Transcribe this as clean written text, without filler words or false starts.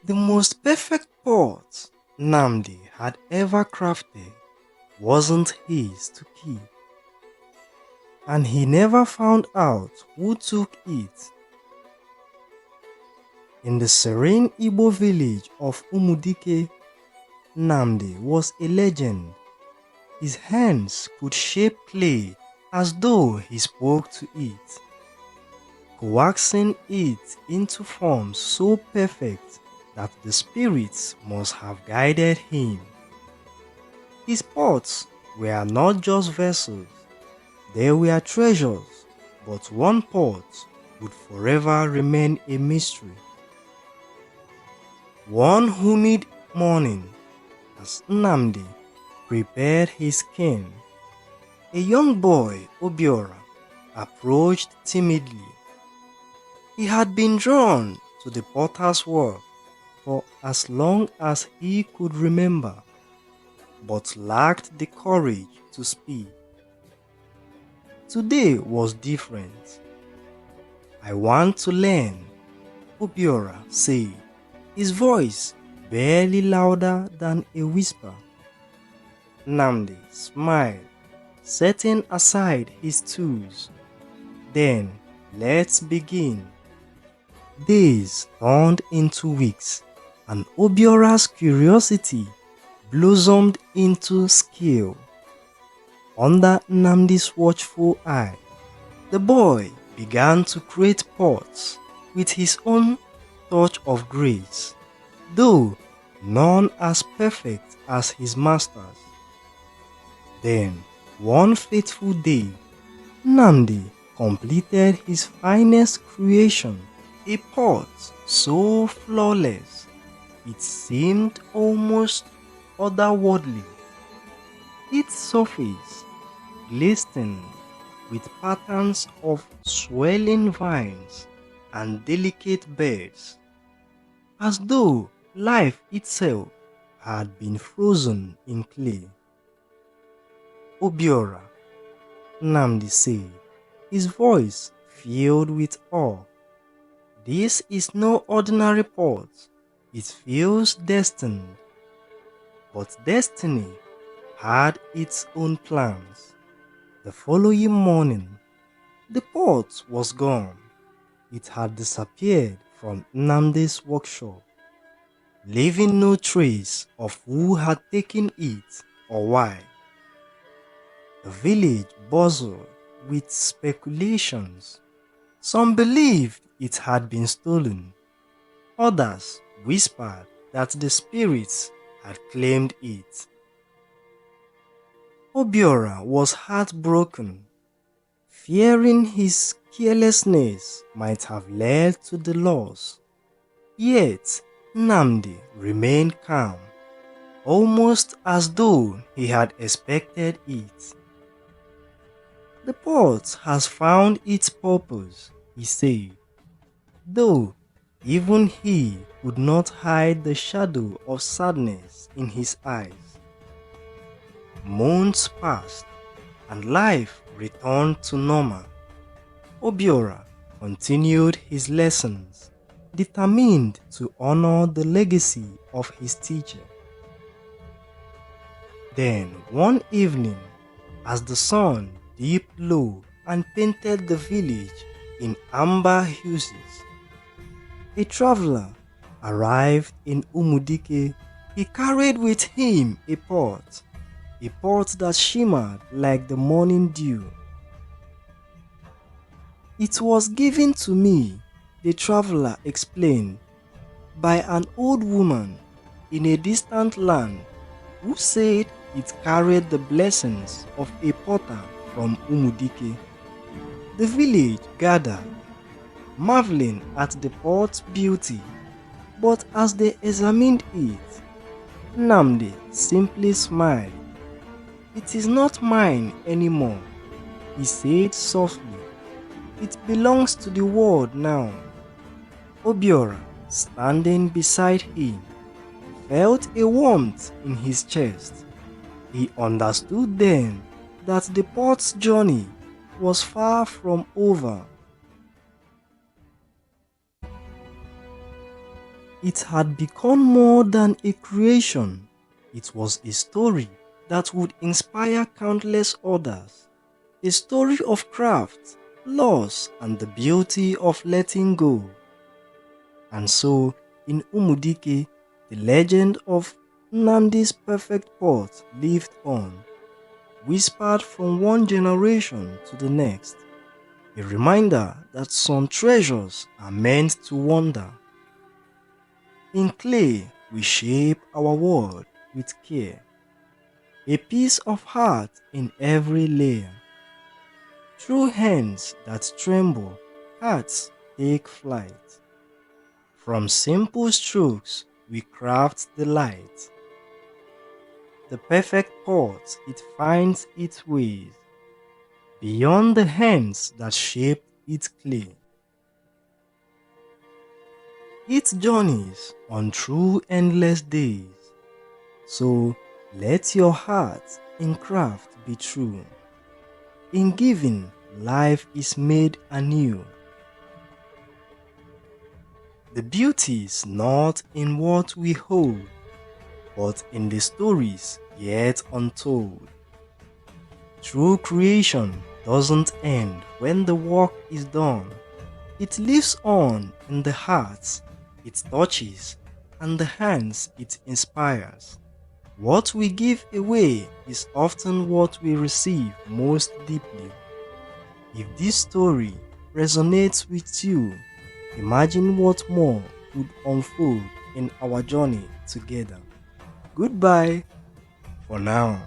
The most perfect pot Nnamdi had ever crafted wasn't his to keep, and he never found out who took it. In the serene Igbo village of Umudike, Nnamdi was a legend. His hands could shape clay as though he spoke to it, coaxing it into forms so perfect that the spirits must have guided him. His pots were not just vessels, they were treasures, but one pot would forever remain a mystery. One humid morning, as Nnamdi prepared his cane, a young boy, Obiora, approached timidly. He had been drawn to the potter's work for as long as he could remember, but lacked the courage to speak. Today was different. "I want to learn," Obiora said, his voice barely louder than a whisper. Nnamdi smiled, setting aside his tools. "Then let's begin." Days turned into weeks, and Obiora's curiosity blossomed into skill. Under Nnamdi's watchful eye, the boy began to create pots with his own touch of grace, though none as perfect as his master's. Then, one fateful day, Nnamdi completed his finest creation, a pot so flawless it seemed almost otherworldly. Its surface glistened with patterns of swelling vines and delicate birds, as though life itself had been frozen in clay. "Obiora," Nnamdi said, his voice filled with awe, "this is no ordinary pot. It feels destined." But destiny had its own plans. The following morning, the pot was gone. It had disappeared from Nnamdi's workshop, leaving no trace of who had taken it or why. The village buzzed with speculations. Some believed it had been stolen. Others whispered that the spirits had claimed it. Obiora was heartbroken, fearing his carelessness might have led to the loss. Yet Nnamdi remained calm, almost as though he had expected it. "The pot has found its purpose," he said, though even he could not hide the shadow of sadness in his eyes. Months passed, and life returned to normal. Obiora continued his lessons, determined to honor the legacy of his teacher. Then one evening, as the sun dipped low and painted the village in amber hues, a traveler arrived in Umudike. He carried with him a pot that shimmered like the morning dew. "It was given to me," the traveler explained, "by an old woman in a distant land who said it carried the blessings of a potter from Umudike." The village gathered, marveling at the pot's beauty, but as they examined it, Nnamdi simply smiled. "It is not mine anymore," he said softly. "It belongs to the world now." Obiora, standing beside him, felt a warmth in his chest. He understood then that the pot's journey was far from over. It had become more than a creation. It was a story that would inspire countless others. A story of craft, loss, and the beauty of letting go. And so, in Umudike, the legend of Nnamdi's perfect pot lived on, whispered from one generation to the next. A reminder that some treasures are meant to wander. In clay, we shape our world with care. A piece of heart in every layer. Through hands that tremble, hearts take flight. From simple strokes, we craft the light. The perfect pot, it finds its ways beyond the hands that shaped its clay. It journeys on through endless days. So let your heart in craft be true. In giving, life is made anew. The beauty is not in what we hold, but in the stories yet untold. True creation doesn't end when the work is done. It lives on in the hearts it touches and the hands it inspires. What we give away is often what we receive most deeply. If this story resonates with you, imagine what more could unfold in our journey together. Goodbye for now.